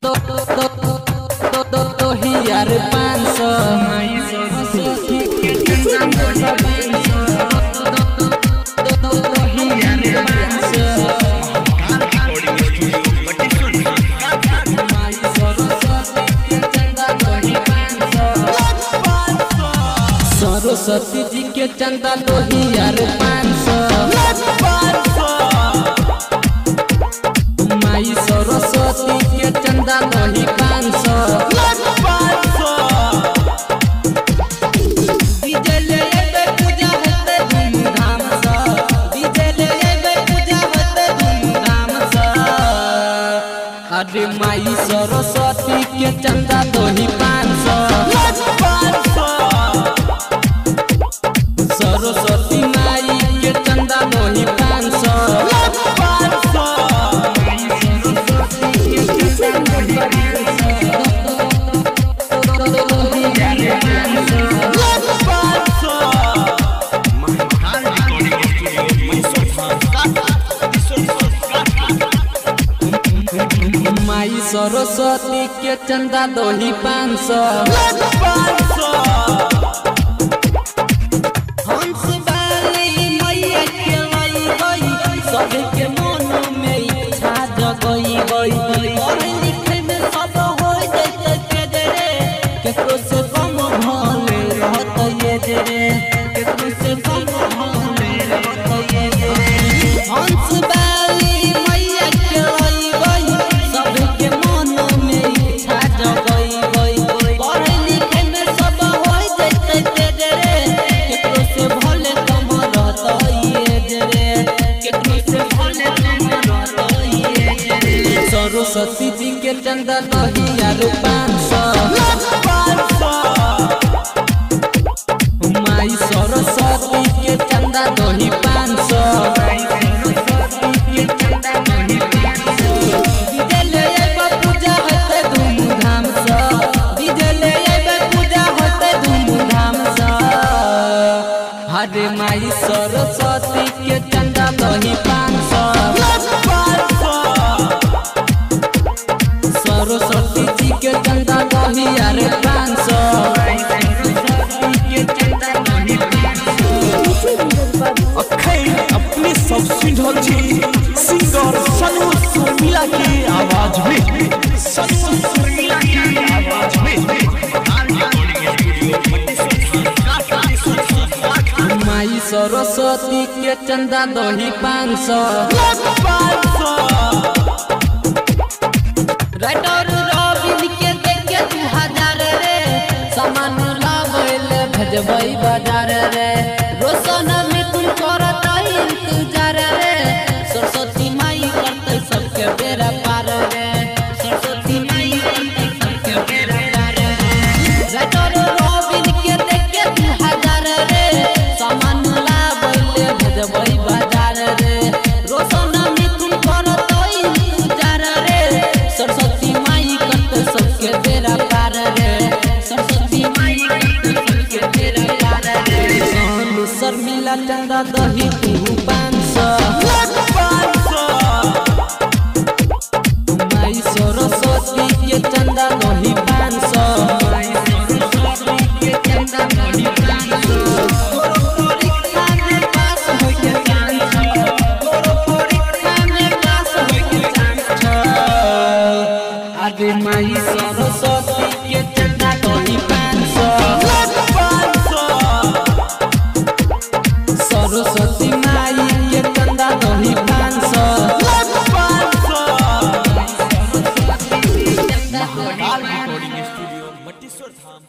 तो यार 500 सरस्वती जी के चंदा 2500 माई सरस्वती के चंदा 500 डीजे ले आबे पूजा होते धूमधाम से डीजे ले आबे पूजा होते धूमधाम से अरे माई सरस्वती के चंदा 500 सरस्वती माई के चंदा 500 माई सरस्वती के चंदा 500 हंस वाली मैया के सबके मन में इच्छा जगई गई पढ़े लिखे में सब हो जैसे रे केकरो से कम भले रहत ये रे केकरो से कम भले रहत ये रे हंस वाली मैया के सबके मन में इच्छा जगई गई पढ़े लिखे में सब हो जैसे रे केकरो से भले कम रहत ये रे केकरो से भले कम रहत ये रे सरस्वती जी के चंदा 500 माई सरस्वती के चंदा 500 डीजे ले आबे पूजा होते धूमधाम से डीजे ले आबे पूजा होते धूमधाम से हरे माई सरस्वती के चंदा 500 सरस्वती जी के चंदा 500 अपने सब सिंघल जी सिंगर सनु सुरमिला की आवाज में माई सरस्वती के चंदा 500 राइटर रवि के देखे 2000 रे सामान लावेले भेजबै बाजार रे रोशन में तुम करत इंतजार रे सरस्वती माई करते सबके बेरा पार रे सरस्वती माई करते सबके बेरा पार रे राइटर रवि के देखे 2000 रे सामान लावेले भेजबै बाजार रे रोशन में तुम करत इंतजार रे सरस्वती माई करते सबके बेरा पार रे सरस्वती माई करते सबके बेरा पार रे सोनू शर्मिला चंदा 500 माई सरस्वती के चंदा 500 माई सरस्वती के चंदा 500 तोरो परीक्षा में पास होय के चांस तोरो परीक्षा में पास होय के चांस अरे माई सरस्वती के चंदा 500 सरस्वती माई के चंदा 500 रिकॉर्डिंग स्टूडियो मटेश्वर धाम।